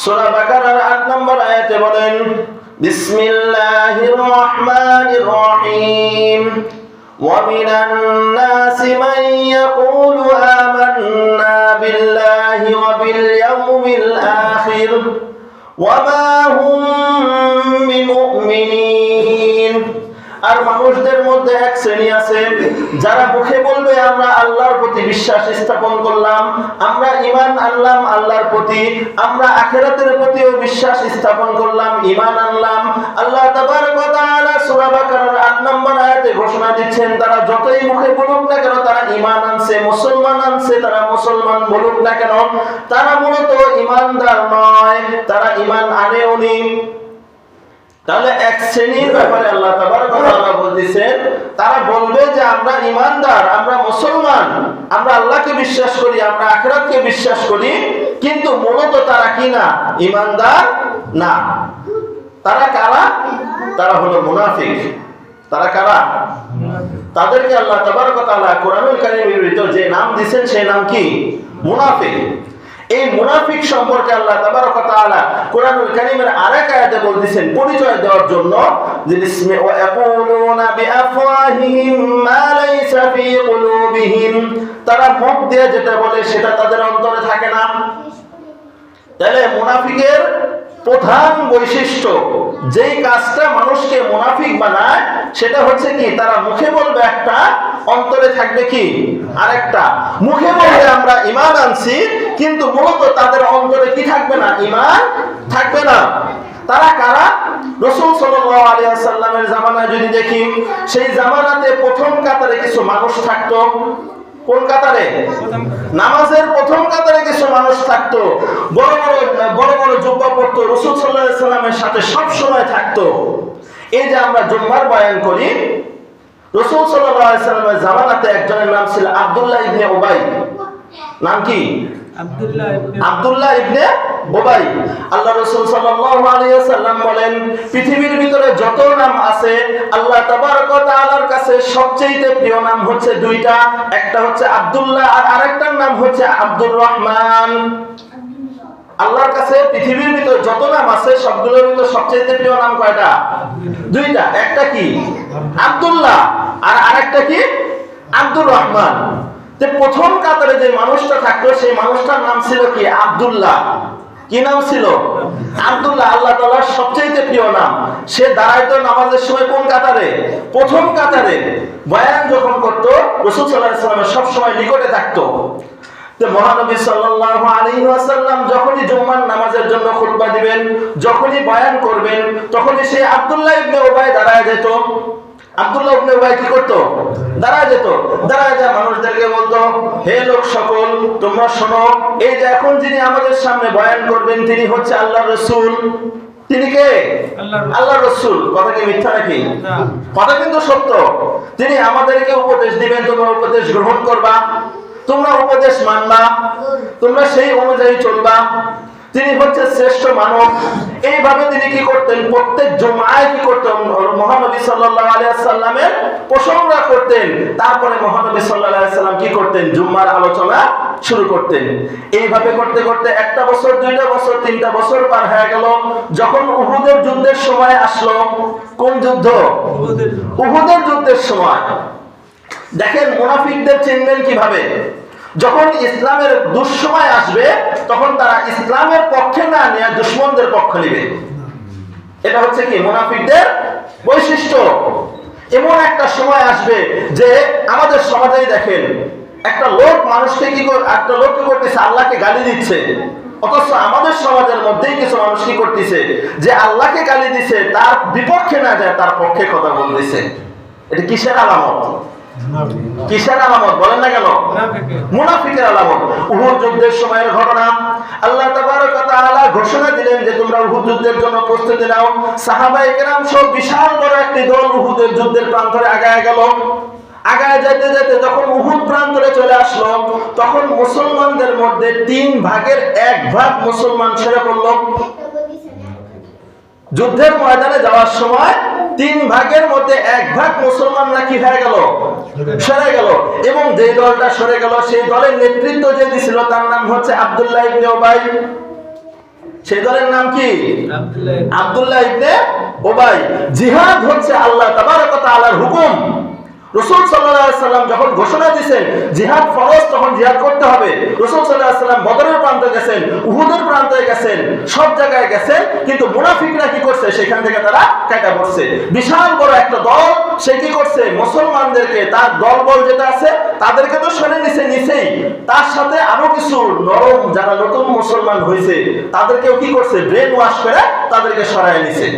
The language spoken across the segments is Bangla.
সূরা বাকারার ৮ নম্বর আয়াতে বলেন, বিসমিল্লাহির রহমানির রহিম, ওয়া মিনান নাসি মান ইয়াকুলু আমান্না বিল্লাহি ওয়া বিল ইয়াউমিল আখির ওয়া মা হুম বিমুমিনিন। আর মানুষদের মধ্যে এক শ্রেণী আছে যারা মুখে বলবে আমরা আল্লাহর প্রতি বিশ্বাস স্থাপন করলাম, আমরা ঈমান আনলাম আল্লাহর প্রতি, আমরা আখিরাতের প্রতিও বিশ্বাস স্থাপন করলাম, ঈমান আনলাম। আল্লাহ তাবারক ওয়া তাআলা সূরা বাকারার ৮ নম্বর আয়াতে ঘোষণা দিচ্ছেন, তারা যতই মুখে বলুক না কেন তারা ঈমান আনছে, মুসলমান আনছে, তারা মুসলমান বলুক না কেন, তারা মূলত ঈমানদার নয়, তারা ঈমান আনেওনি। তাহলে এক শ্রেণীর ব্যাপারে আল্লাহ তাবারক ওয়া তাআলা বলতেছেন, তারা বলবে যে আমরা ঈমানদার, আমরা মুসলমান, আমরা আল্লাহকে বিশ্বাস করি, আমরা আখিরাতকে বিশ্বাস করি, কিন্তু মূলত তারা কি না? ঈমানদার না। তারা কারা? তারা হলো মুনাফিক। তারা কারা? তাদেরকে আল্লাহ তাবারক ওয়া তাআলা কোরআনুল কারীমের ভিতর যে নাম দিবেন সেই নাম কি? মুনাফিক। এই মুনাফিক সম্পর্কে আল্লাহ তাবারক ওয়া তাআলা কোরআনুল কারীমের আরেক আয়াতে বলতেছেন পরিচয় দেওয়ার জন্য, যে বিসমি ওয়া ইয়াকুলুনা বিআফওয়াহিহিম মা লাইসা ফি কুলুবিহিম, তারা মুখ দিয়ে যেটা বলে সেটা তাদের অন্তরে থাকে না। তাহলে মুনাফিকের প্রধান বৈশিষ্ট্য, যেই কাজটা মানুষকে মুনাফিক বানায় সেটা হচ্ছে কি? তারা মুখে বলবে একটা, অন্তরে থাকবে কি আরেকটা। মুখে বলবে আমরা ঈমান আনছি, কিন্তু মূলত তাদের অন্তরে কি থাকবে না? ঈমান থাকবে না। তারা কারা? রাসূল সাল্লাল্লাহু আলাইহি ওয়াসাল্লামের জামানায় যদি দেখি, সেই জামানাতে প্রথম কাতারে কিছু মানুষ থাকতো। কোন কাতারে? নামাজের প্রথম কাতারে কিছু মানুষ থাকতো, বড় বড় জুব্বা পরতো, রাসূল সাল্লাল্লাহু আলাইহি ওয়াসাল্লামের সাথে সব সময় থাকতো। এই যে আমরা জুম্মার বয়ান করি, রাসূল সাল্লাল্লাহু আলাইহি ওয়াসাল্লামের জামানাতে একজনের নাম ছিল আব্দুল্লাহ ইবনে উবাই। নাম কি? আব্দুল্লাহ ইবনে উবাই। আল্লাহ রাসূল সাল্লাল্লাহু আলাইহি ওয়াসাল্লাম বলেন, পৃথিবীর ভিতরে যত নাম আছে আল্লাহ তাবারক ওয়া তাআলার কাছে সবচেয়ে প্রিয় নাম হচ্ছে দুইটা, একটা হচ্ছে আব্দুল্লাহ আর আরেকটার নাম হচ্ছে আব্দুর রহমান। আল্লাহর কাছে পৃথিবীর ভিতরে যত নাম আছে সবগুলোর ভিতরে সবচেয়ে প্রিয় নাম কয়টা? দুইটা। একটা কি? আব্দুল্লাহ, আর আরেকটা কি? আব্দুর রহমান। প্রথম কাতারে যে মানুষটা থাকতো সেই মানুষটার নাম ছিল কি? আব্দুল্লাহ। কি নাম ছিল? আব্দুল্লাহ। আল্লাহ তাআলার সবচেয়ে প্রিয় নাম। সে দাঁড়াইতো নামাজের সময় কোন কাতারে? প্রথম কাতারে। বয়ান যখন করতো রাসূল সাল্লাল্লাহু আলাইহি ওয়াসাল্লামের সব সময় নিকটে থাকতো। তো মহানবী সাল্লাল্লাহু আলাইহি ওয়াসাল্লাম যখনই জুম্মার নামাজের জন্য খুতবা দিবেন, যখনই বয়ান করবেন, তখনই সেই আব্দুল্লাহ ইবনে উবাই দাঁড়ায় যেত। আব্দুল্লাহ ইবনে উবাই কি করত? দাঁড়ায় যেত। দাঁড়ায় যায় মানুষদেরকে বলতো, হে লোক সকল, তোমরা শোনো, এই যে এখন যিনি আমাদের সামনে বয়ান করবেন তিনি হচ্ছে আল্লাহর রাসূল। তিনি কে? আল্লাহর রাসূল। কথা কি মিথ্যা নাকি? কথা কিন্তু সত্য। তিনি আমাদেরকে উপদেশ দিবেন, তোমরা উপদেশ গ্রহণ করবা, তোমরা উপদেশ মানবা, তোমরা সেই অনুযায়ী চলবা। তিনি হচ্ছে শ্রেষ্ঠ মানব। এইভাবে তিনি কি করতেন? প্রত্যেক জুমায় কি করতেন? মহানবী সাল্লাল্লাহু আলাইহি ওয়াসাল্লামের প্রশংসা করতেন। তারপরে মহানবী সাল্লাল্লাহু আলাইহি ওয়াসাল্লাম কি করতেন? জুম্মার আলোচনা শুরু করতেন। এইভাবে করতে করতে একটা বছর, দুইটা বছর, তিনটা বছর পার হয়ে গেল। যখন উহুদের যুদ্ধের সময় আসলো, কোন যুদ্ধ? উহুদের যুদ্ধের সময়। দেখেন মুনাফিকদের চিনবেন কিভাবে? যখন ইসলামের দুঃসময় আসবে তখন তারা ইসলামের পক্ষে না নিয়ে দুশমনদের পক্ষ নেবে। এটা হচ্ছে কি? মুনাফিকদের বৈশিষ্ট্য। এমন একটা সময় আসবে যে আমাদের সমাজেই দেখেন একটা লোক মানুষকে একটা লোক কি করতেছে? আল্লাহকে গালি দিচ্ছে। অথচ আমাদের সমাজের মধ্যেই কিছু মানুষ কি করতেছে? যে আল্লাহকে গালি দিচ্ছে তার বিপক্ষে না যায় তার পক্ষে কথা বলতেছে। এটা কিসের আলামত? কিসের আলামত বলেন না কেন? মুনাফিকের আলামত। উহুদ যুদ্ধের সময়ের ঘটনা। আল্লাহ তাবারক ওয়া তাআলা ঘোষণা দিলেন যে তোমরা উহুদ যুদ্ধের জন্য প্রস্তুতি নাও। সাহাবায়ে কেরাম সব বিশাল বড় একটি দল উহুদের যুদ্ধের প্রান্তরে আগায় গেল। আগায় যেতে যেতে যখন উহুদ প্রান্তরে চলে আসলো, তখন মুসলমানদের মধ্যে 3 ভাগের 1 ভাগ মুসলমান ছেড়ে পড়ল। যুদ্ধের ময়দানে যাওয়ার সময় 3 ভাগের মধ্যে 1 ভাগ মুসলমানরা কি হয়ে গেল? সরে গেল। এবং যে দলটা সরে গেল সেই দলের নেতৃত্ব যে দিছিল তার নাম হচ্ছে আব্দুল্লাহ ইবনে উবাই। সেই দলের নাম কি? আব্দুল্লাহ ইবনে উবাই। জিহাদ হচ্ছে আল্লাহ তাবারক ওয়া তাআলার হুকুম। রাসূল সাল্লাল্লাহু আলাইহি সাল্লাম যখন ঘোষণা দিয়েছেন জিহাদ ফরজ, তখন জিহাদ করতে হবে। রাসূল সাল্লাল্লাহু আলাইহি সাল্লাম বদরের প্রান্তে গেছেন, উহুদের প্রান্তে গেছেন, সব জায়গায় গেছেন, কিন্তু মুনাফিকরা কি করছে? সেখান থেকে তারা কাটা পড়ছে। বিশাল বড় একটা দল, সে কি করছে? মুসলমানদেরকে, তার দলবল যেটা আছে তাদেরকে তো সরে নিছেই, তার সাথে আরো কিছু নরম যারা নতুন মুসলমান হয়েছে তাদেরকেও কি করছে? ব্রেন ওয়াশ করে তাদেরকে সরায় নিছে।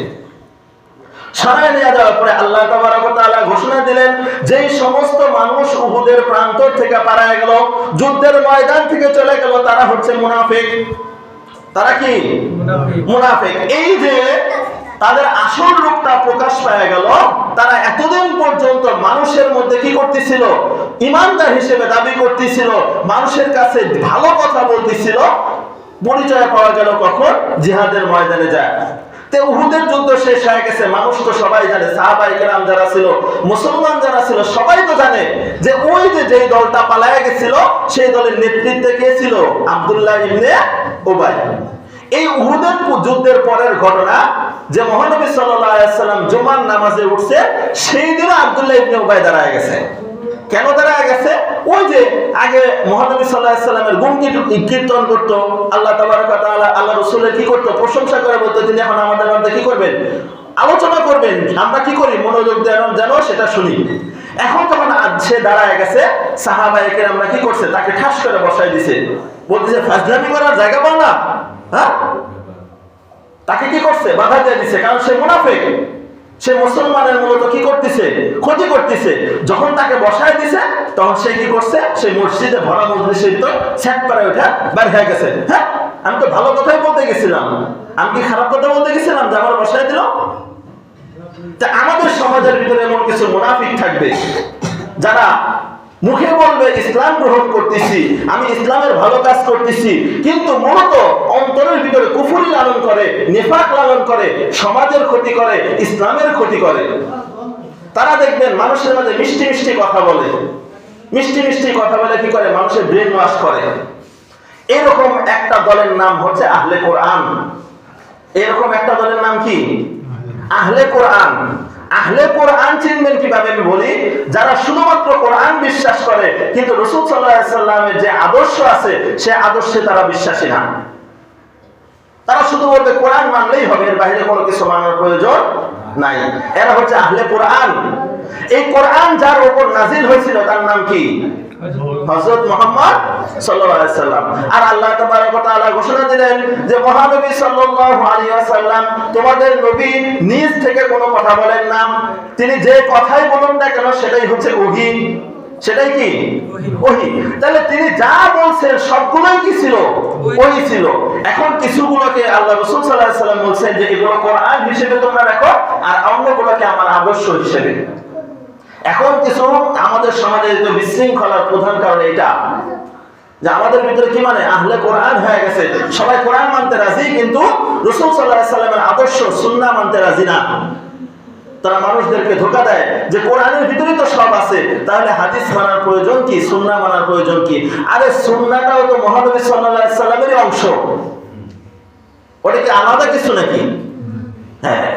সরায় নিয়ে যাওয়ার পরে আল্লাহ তাবারক ওয়া তাআলা ঘোষণা দিলেন, যেই সমস্ত মানুষ উহুদের প্রান্তর থেকে পালায় গেল, যুদ্ধের ময়দান থেকে চলে গেল, তারা হচ্ছে মুনাফিক। তারা কি? মুনাফিক। এই যে তাদের আসল রূপটা প্রকাশ পায় গেল, তারা এতদিন পর্যন্ত মানুষের মধ্যে কি করতেছিল? ইমানদার হিসেবে দাবি করতেছিল, মানুষের কাছে ভালো কথা বলতেছিল। পরিচয় পাওয়া গেল কখন? জিহাদের ময়দানে যায়। উহুদের যুদ্ধ শেষ হয়ে গেছে, মানুষ তো সবাই জানে, সাহাবায়ে কেরাম যারা ছিল, মুসলমান যারা ছিল, সবাই তো জানে যে ওই যে যেই দলটা পালায়া গেছিল সেই দলের নেতৃত্বে কে ছিল? আব্দুল্লাহ ইবনে উবাই। এই উহুদের যুদ্ধের পরের ঘটনা যে মহানবী সাল্লাল্লাহু আলাইহি ওয়াসাল্লাম জুমার নামাজে উঠছে, সেই দিন আব্দুল্লাহ ইবনে উবাই দাঁড়ায় গেছে। কেন দাঁড়ায় গেছে? ওই যে আগে মহানবী সাল্লাল্লাহু আলাইহি ওয়াসাল্লামের গুণ কীর্তন করতো, আল্লাহ তাবারক ওয়া তাআলা আল্লাহ রাসূলের কি করতো? প্রশংসা করে বলতো, তিনি এখন আমাদের মধ্যে কি করবেন? আলোচনা করবেন। আমরা কি করি? মনোযোগ যেন সেটা শুনি। এখন যখন সে দাঁড়ায় গেছে, সাহাবায়ে কেরামরা কি করছে? তাকে ঠাস করে বসায় দিছে, বলতেছে ফাজলামি করার জায়গা পাও না? হ্যাঁ, তাকে কি করছে? বাধা দিয়ে দিছে, কারণ সে মুনাফিক। সে মুসলমানের মূলত কি করতেছে? ক্ষতি করতেছে। যখন তাকে বসায় দিছে, তখন সে কি করছে? সে মসজিদে, ভরা মজলিসের ভিতর সেট করে ওঠা বের হয়ে গেছে। হ্যাঁ, আমি তো ভালো কথাই বলতে গেছিলাম, আমি কি খারাপ কথা বলতে গেছিলাম যে আমার বসায় দিল? তা আমাদের সমাজের ভিতরে এমন কিছু মুনাফিক থাকবে যারা মুখে বলবে ইসলাম গ্রহণ করতেছি, আমি ইসলামের ভালো কাজ করতেছি, কিন্তু মূলত অন্তরের ভিতরে কুফরি লালন করে, নিফাক লালন করে, সমাজের ক্ষতি করে, ইসলামের ক্ষতি করে। তারা দেখবেন মানুষের মাঝে মিষ্টি মিষ্টি কথা বলে, মিষ্টি মিষ্টি কথা বলে কি করে? মানুষের ব্রেন ওয়াশ করে। এরকম একটা দলের নাম হচ্ছে আহলে কোরআন। এরকম একটা দলের নাম কি? আহলে কোরআন। আহলে কোরআন চিনবেন কিভাবে আমি বলি, যারা শুধুমাত্র কোরআন বিশ্বাস করে, কিন্তু রাসূল সাল্লাল্লাহু আলাইহি ওয়াসাল্লামের যে আদর্শ আছে সে আদর্শে তারা বিশ্বাসী না। তারা শুধু বলবে কোরআন মানলেই হবে, এর বাইরে কোনো কিছু মানার প্রয়োজন নাই। এরা হচ্ছে আহলে কোরআন। এই কোরআন যার উপর নাজিল হয়েছিল তার নাম কি? হযরত মুহাম্মদ সাল্লাল্লাহু আলাইহি ওয়াসাল্লাম। আর আল্লাহ তাবারক ওয়া তাআলা ঘোষণা দিলেন যে মহানবী সাল্লাল্লাহু আলাইহি ওয়াসাল্লাম তোমাদের নবী নিজ থেকে কোনো কথা বলেন না, তিনি যে কথাই বলুন না কেন সেটাই হচ্ছে ওহী। সেটাই কি? ওহী। তাহলে তিনি যা বলছেন সবগুলোই কি ছিল? ওহী ছিল। এখন কিছুগুলোকে আল্লাহ রাসূল সাল্লাল্লাহু আলাইহি ওয়াসাল্লাম বলছেন যে এগুলো কোরআন হিসেবে তোমরা রাখো, আর অন্যগুলোকে আমার আদর্শ হিসেবে। এখন কিছু আমাদের সমাজে যে বিশৃঙ্খলার প্রধান কারণ এটা যে আমাদের ভিতরে কি মানে আহলে কোরআন হয়ে গেছে, সবাই কোরআন মানতে রাজি, কিন্তু রাসূল সাল্লাল্লাহু আলাইহি ওয়াসাল্লামের আদর্শ সুন্নাহ মানতে রাজি না। তারা মানুষদেরকে ধোঁকা দেয় যে কোরআনের ভিতরেই তো সব আছে, তাহলে হাদিস মানার প্রয়োজন কি? সুন্নাহ মানার প্রয়োজন কি? আরে সুন্নাহটাও তো মহানবী সাল্লাল্লাহু আলাইহি ওয়াসাল্লামেরই অংশ, ওটা কি আলাদা কিছু নাকি? হ্যাঁ,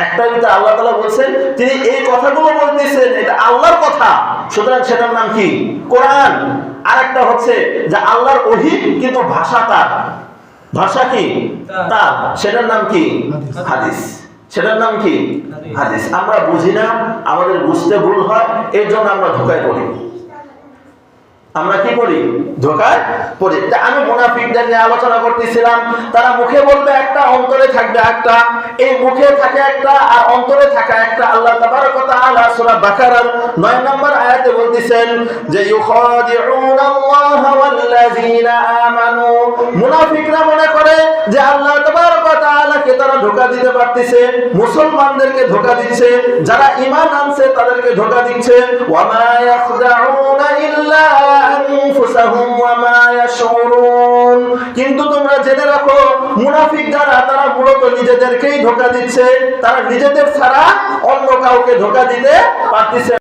একটা ভিতরে আল্লাহ তাআলা বলছেন তিনি এই কথাগুলো বলতেছেন, এটা আল্লাহর কথা, সুতরাং সেটার নাম কি? কোরআন। আর একটা হচ্ছে যে আল্লাহর ওহী, কিন্তু ভাষা তার, ভাষা কি তার, সেটার নাম কি? হাদিস। সেটার নাম কি? হাদিস। আমরা বুঝি না, আমাদের বুঝতে ভুল হয়, এর জন্য আমরা ধোঁকায় পড়ি। আমরা কি করি? ধোঁকায় পড়ি। আমি মুনাফিকদের নিয়ে আলোচনা করতেছিলাম, তারা মুখে বলবে একটা, অন্তরে থাকবে একটা। এই মুখে থাকে একটা আর অন্তরে থাকা একটা। আল্লাহ তাবারক ওয়া তাআলা সূরা বাকারার 9 নম্বর আয়াতে বলতেছেন যে ইউখাদিউনাল্লাহা ওয়াল্লাযীনা আমানু, মুনাফিকরা মনে করে যে আল্লাহ তাবারক ওয়া তাআলাকে তারা ধোঁকা দিতে পারতেছে, মুসলমানদেরকে ধোঁকা দিচ্ছে, যারা ঈমান আনছে তাদেরকে ধোঁকা দিচ্ছে। ওয়া মা ইয়াখদাউনা ইল্লা আনফুসাহুম ওয়া মা ইয়াশউরুন। কিন্তু তোমরা জেনে রাখো মুনাফিক যারা, তারা মূলত নিজেদেরকেই ধোঁকা দিচ্ছে, তারা নিজেদের ছাড়া অন্য কাউকে ধোঁকা দিতে পারতেছে